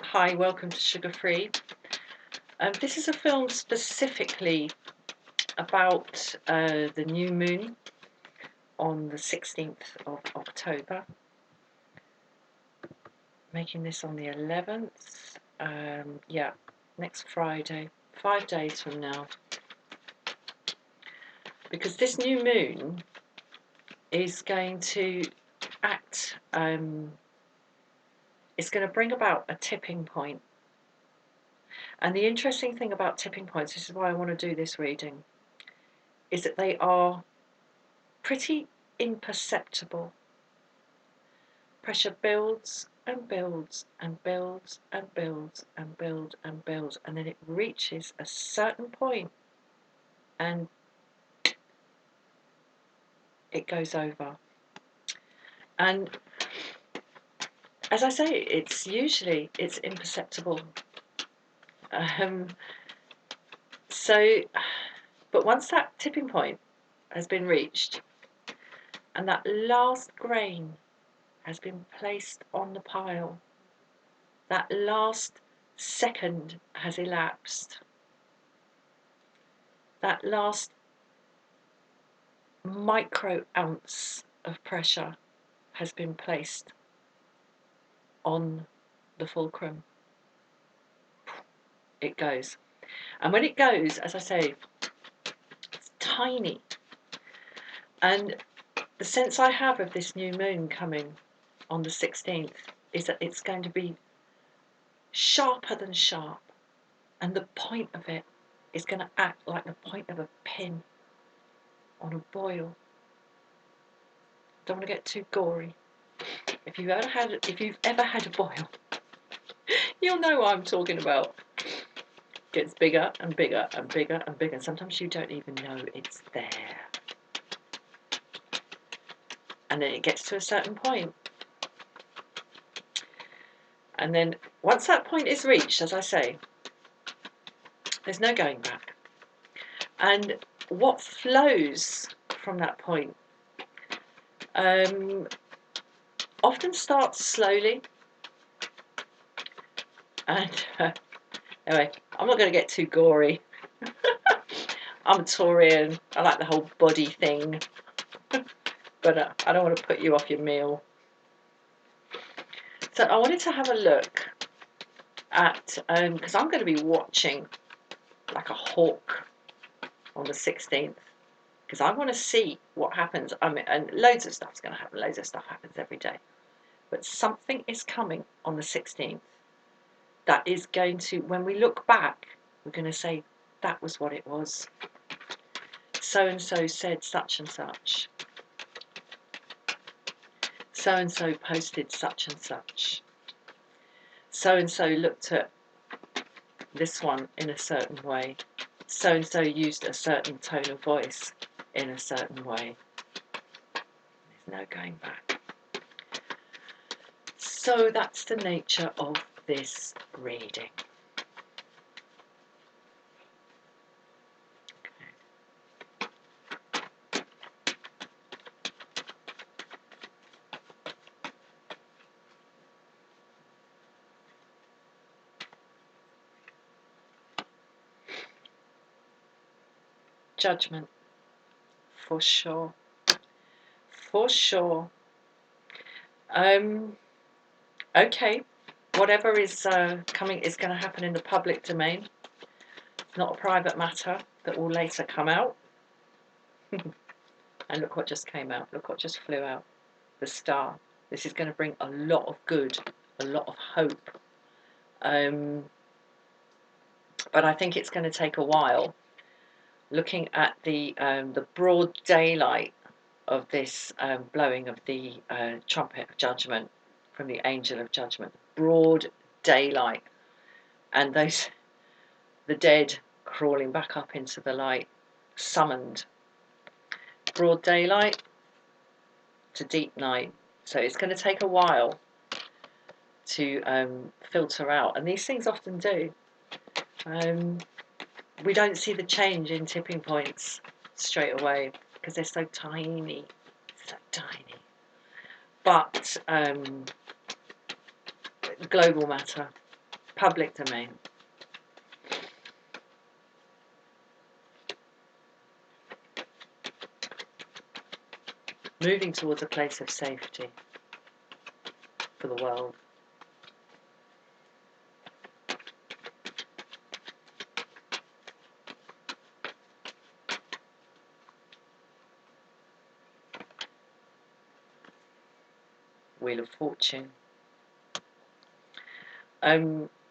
Hi, welcome to Sugar Free. This is a film specifically about the new moon on the 16th of October. Making this on the 11th. Yeah, next Friday, 5 days from now. Because this new moon is going to act, it's going to bring about a tipping point. And the interesting thing about tipping points, this is why I want to do this reading, is that they are pretty imperceptible. Pressure builds and builds and builds and builds and builds and builds, and then it reaches a certain point and it goes over. And as I say, it's imperceptible. But once that tipping point has been reached and that last grain has been placed on the pile, that last second has elapsed, that last micro ounce of pressure has been placed on the fulcrum. It goes. And when it goes, as I say, it's tiny. And the sense I have of this new moon coming on the 16th is that it's going to be sharper than sharp. And the point of it is going to act like the point of a pin on a boil. Don't want to get too gory. If you've ever had a boil, you'll know what I'm talking about. It gets bigger and bigger and bigger and bigger. And sometimes you don't even know it's there. And then it gets to a certain point. And then once that point is reached, as I say, there's no going back. And what flows from that point often starts slowly. And anyway, I'm not going to get too gory. I'm a Taurian. I like the whole body thing. But I don't want to put you off your meal. So I wanted to have a look at, because I'm going to be watching like a hawk on the 16th, because I want to see what happens. I mean, and loads of stuff's going to happen. Loads of stuff happens every day. But something is coming on the 16th that is going to, when we look back, we're going to say, that was what it was. So-and-so said such and such. So-and-so posted such and such. So-and-so looked at this one in a certain way. So-and-so used a certain tone of voice in a certain way. There's no going back. So that's the nature of this reading. Judgment, for sure. For sure. Okay, whatever is coming is going to happen in the public domain. It's not a private matter that will later come out. And look what just came out. Look what just flew out. The star. This is going to bring a lot of good, a lot of hope. But I think it's going to take a while. Looking at the broad daylight of this blowing of the trumpet of judgment from the angel of judgment, broad daylight, and the dead crawling back up into the light, summoned. Broad daylight to deep night. So it's going to take a while to filter out, and these things often do. We don't see the change in tipping points straight away because they're so tiny, But global matter, Public domain. Moving towards a place of safety for the world. Wheel of Fortune.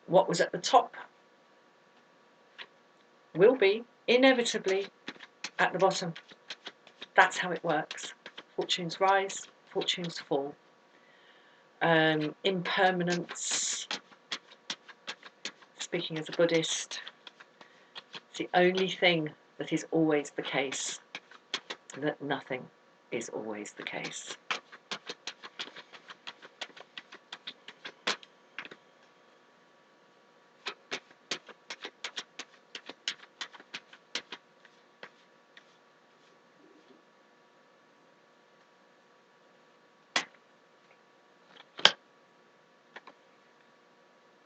What was at the top will be inevitably at the bottom. That's how it works. Fortunes rise, fortunes fall. Impermanence. Speaking as a Buddhist, it's the only thing that is always the case, that nothing is always the case.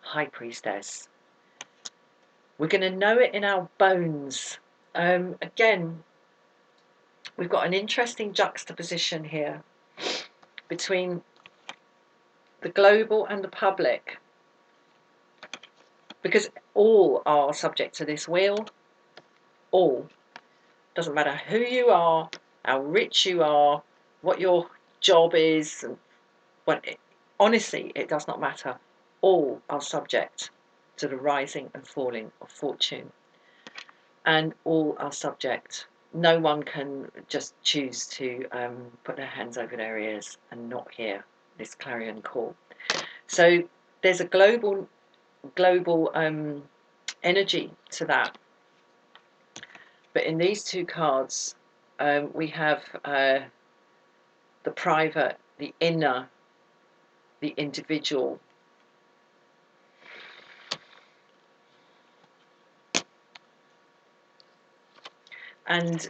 High Priestess. We're going to know it in our bones. Again, we've got an interesting juxtaposition here between the global and the public, because all are subject to this wheel. All. Doesn't matter who you are, how rich you are, what your job is, and honestly, it does not matter. All are subject to the rising and falling of fortune, and all are subject. No one can just choose to put their hands over their ears and not hear this clarion call. So there's a global energy to that. But in these two cards, we have the private, the inner, the individual. And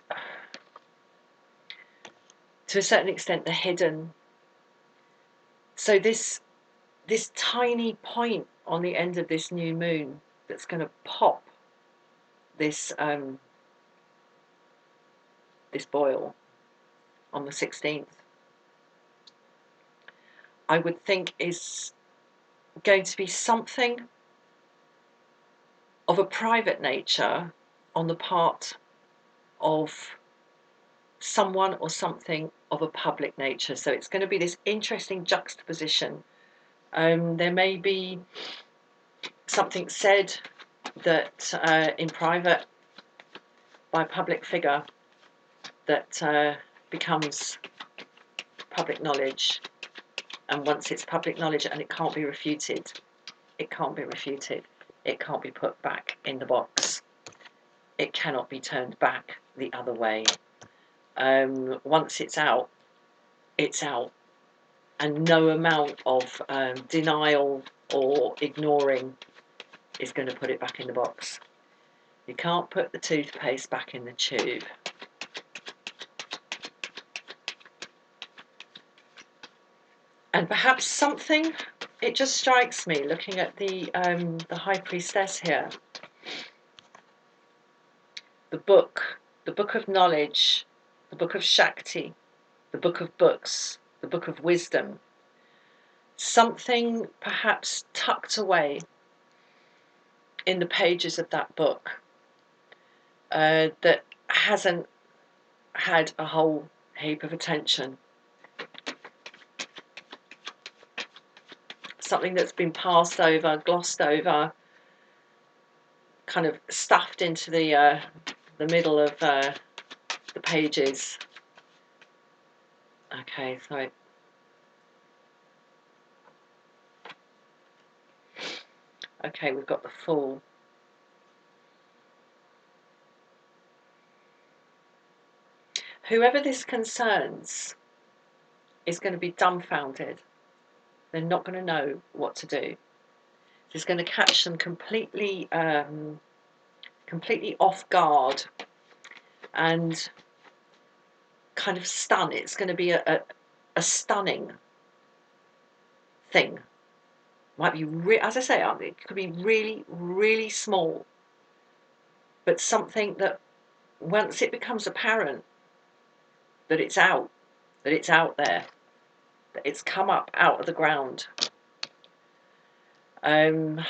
to a certain extent, the hidden. So this tiny point on the end of this new moon that's going to pop this this boil on the 16th, I would think is going to be something of a private nature on the part of someone or something of a public nature. So it's going to be this interesting juxtaposition. There may be something said that in private by a public figure that becomes public knowledge, and once it's public knowledge and it can't be refuted, it can't be refuted, it can't be put back in the box, it cannot be turned back the other way. Once it's out, and no amount of denial or ignoring is going to put it back in the box. You can't put the toothpaste back in the tube. And perhaps something, it just strikes me looking at the High Priestess here, the book of knowledge, the book of Shakti, the book of books, the book of wisdom, something perhaps tucked away in the pages of that book that hasn't had a whole heap of attention. Something that's been passed over, glossed over, kind of stuffed into the middle of the pages. Okay, so okay, we've got the Fool. Whoever this concerns is going to be dumbfounded. They're not going to know what to do. It's going to catch them completely off guard and kind of stun. It's going to be a stunning thing. Might be, as I say, it could be really, really small, but something that once it becomes apparent that it's out there, that it's come up out of the ground, and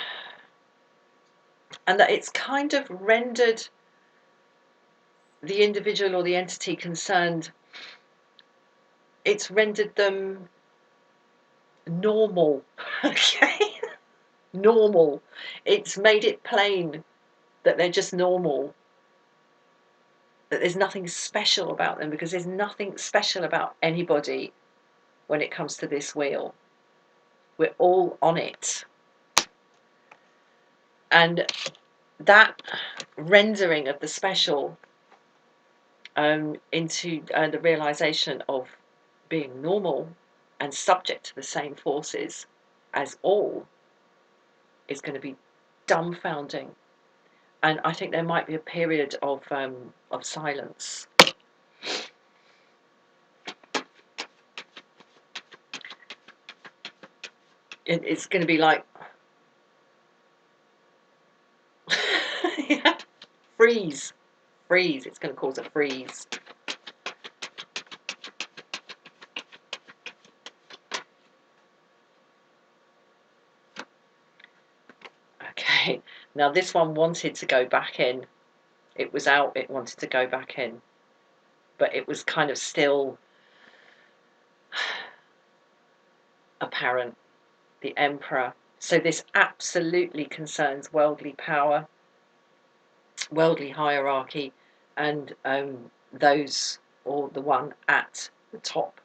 that it's kind of rendered the individual or the entity concerned, it's rendered them normal. Okay. Normal. It's made it plain that they're just normal, that there's nothing special about them, because there's nothing special about anybody when it comes to this wheel. We're all on it. And that rendering of the special into the realization of being normal and subject to the same forces as all is going to be dumbfounding. And I think there might be a period of silence. It's going to be like yeah, freeze. It's going to cause a freeze. Okay, now this one wanted to go back in. It was out, it wanted to go back in, but it was kind of still apparent. The Emperor. So this absolutely concerns worldly power, worldly hierarchy, and those, or the one at the top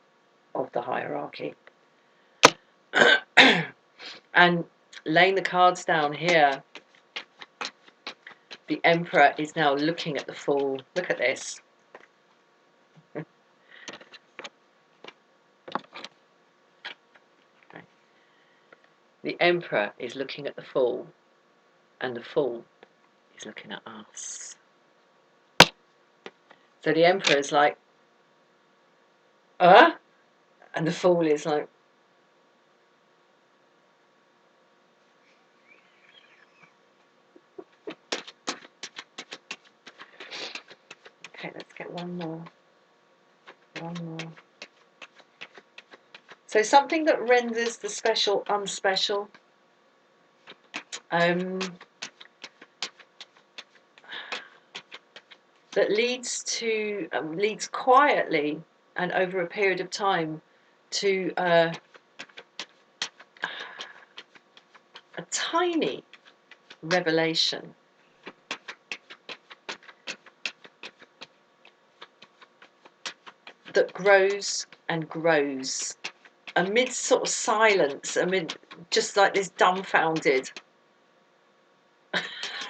of the hierarchy. And laying the cards down here, the Emperor is now looking at the Fool. Look at this. The Emperor is looking at the Fool, and the Fool is looking at us. So the Emperor is like, and the Fool is like, okay, let's get one more. So something that renders the special unspecial. That leads quietly and over a period of time to a tiny revelation. That grows and grows amid sort of silence, amid just like this dumbfounded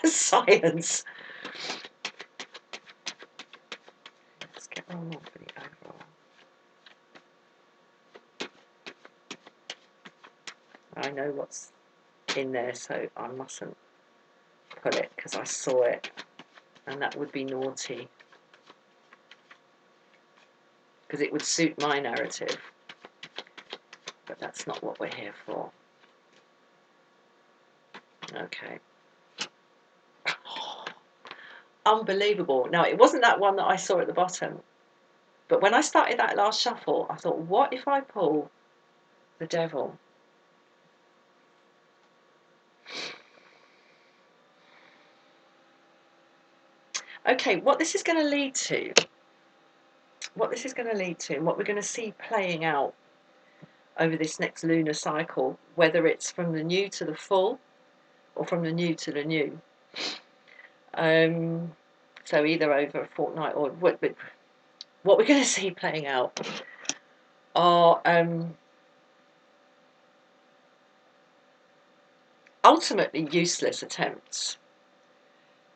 silence. Let's get one more for the overall. I know what's in there, so I mustn't put it because I saw it, and that would be naughty, because it would suit my narrative, but that's not what we're here for. Okay. Unbelievable. Now, it wasn't that one that I saw at the bottom, but when I started that last shuffle, I thought, what if I pull the Devil? Okay, what this is going to lead to, and what we're going to see playing out over this next lunar cycle, whether it's from the new to the full or from the new to the new, so either over a fortnight, or what we're going to see playing out are ultimately useless attempts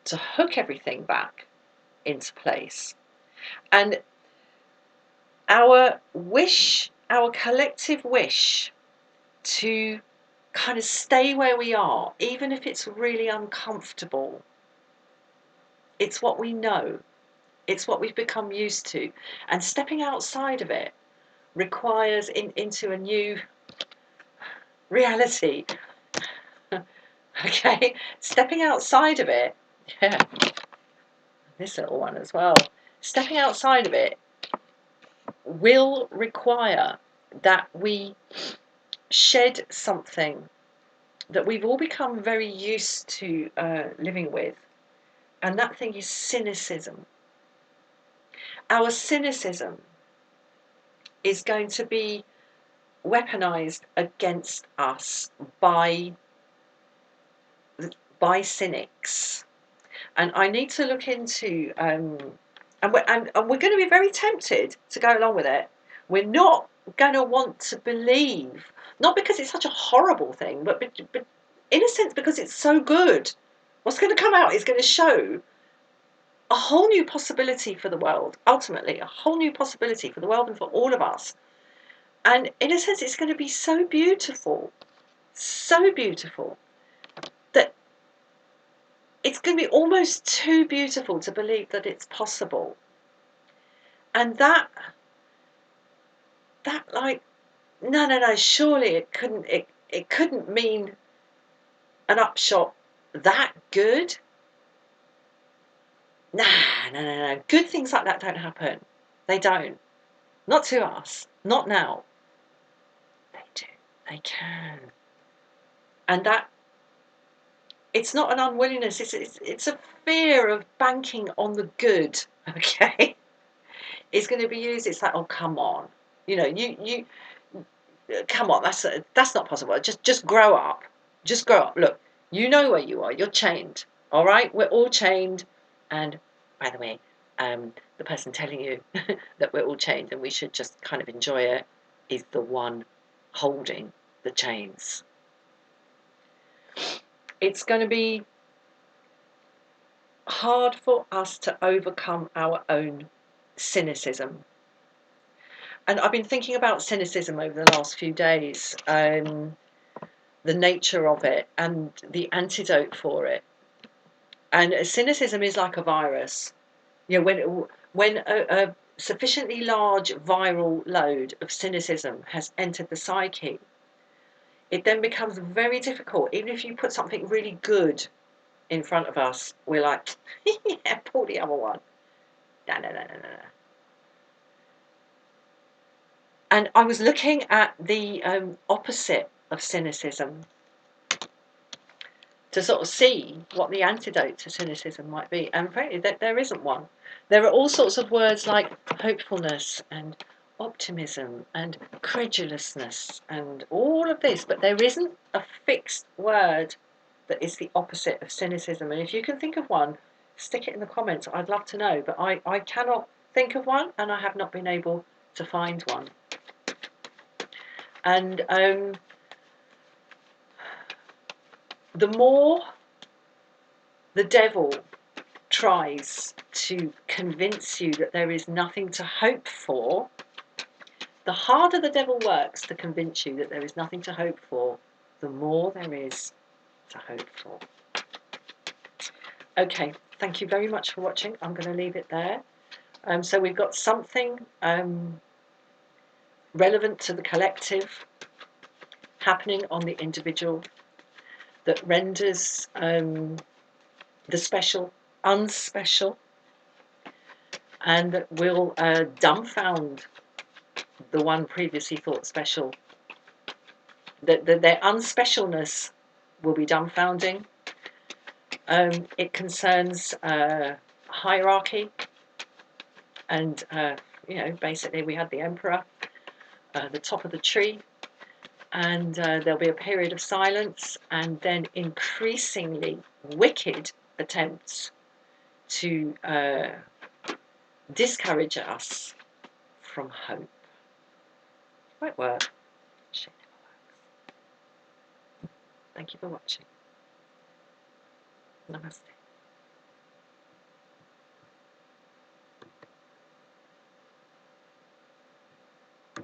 to hook everything back into place. And our wish, our collective wish to kind of stay where we are, even if it's really uncomfortable, it's what we know, it's what we've become used to, and stepping outside of it requires into a new reality Okay, stepping outside of it, yeah, this little one as well. Stepping outside of it will require that we shed something that we've all become very used to living with, and that thing is cynicism. Our cynicism is going to be weaponized against us by cynics, and I need to look into and we're going to be very tempted to go along with it. We're not going to want to believe, not because it's such a horrible thing, but in a sense because it's so good. What's going to come out is going to show a whole new possibility for the world, ultimately, a whole new possibility for the world and for all of us. And in a sense, it's going to be so beautiful that it's going to be almost too beautiful to believe that it's possible. And that like, no, surely it couldn't mean an upshot that good. No. Good things like that don't happen. They don't. Not to us. Not now. They do. They can. And that, it's not an unwillingness. It's a fear of banking on the good. Okay, it's going to be used. It's like, oh, come on. You come on. That's not possible. Just grow up. Just grow up. Look, you know where you are. You're chained. All right, we're all chained. And by the way, the person telling you that we're all chained and we should just kind of enjoy it is the one holding the chains. It's going to be hard for us to overcome our own cynicism. And I've been thinking about cynicism over the last few days, the nature of it and the antidote for it. And cynicism is like a virus. When a sufficiently large viral load of cynicism has entered the psyche, it then becomes very difficult. Even if you put something really good in front of us, we're like, yeah, pull the other one. No. And I was looking at the opposite of cynicism to sort of see what the antidote to cynicism might be. And frankly, there isn't one. There are all sorts of words like hopefulness and optimism and credulousness and all of this, but there isn't a fixed word that is the opposite of cynicism. And if you can think of one, stick it in the comments. I'd love to know, but I cannot think of one, and I have not been able to find one. And the more the devil tries to convince you that there is nothing to hope for, the harder the devil works to convince you that there is nothing to hope for, the more there is to hope for. Okay, thank you very much for watching. I'm going to leave it there. So we've got something relevant to the collective happening on the individual that renders the special unspecial, and that will dumbfound the one previously thought special. Their unspecialness will be dumbfounding. It concerns hierarchy, and basically we had the emperor, the top of the tree, and there'll be a period of silence, and then increasingly wicked attempts to discourage us from hope. Might work. Shit never works. Thank you for watching. Namaste.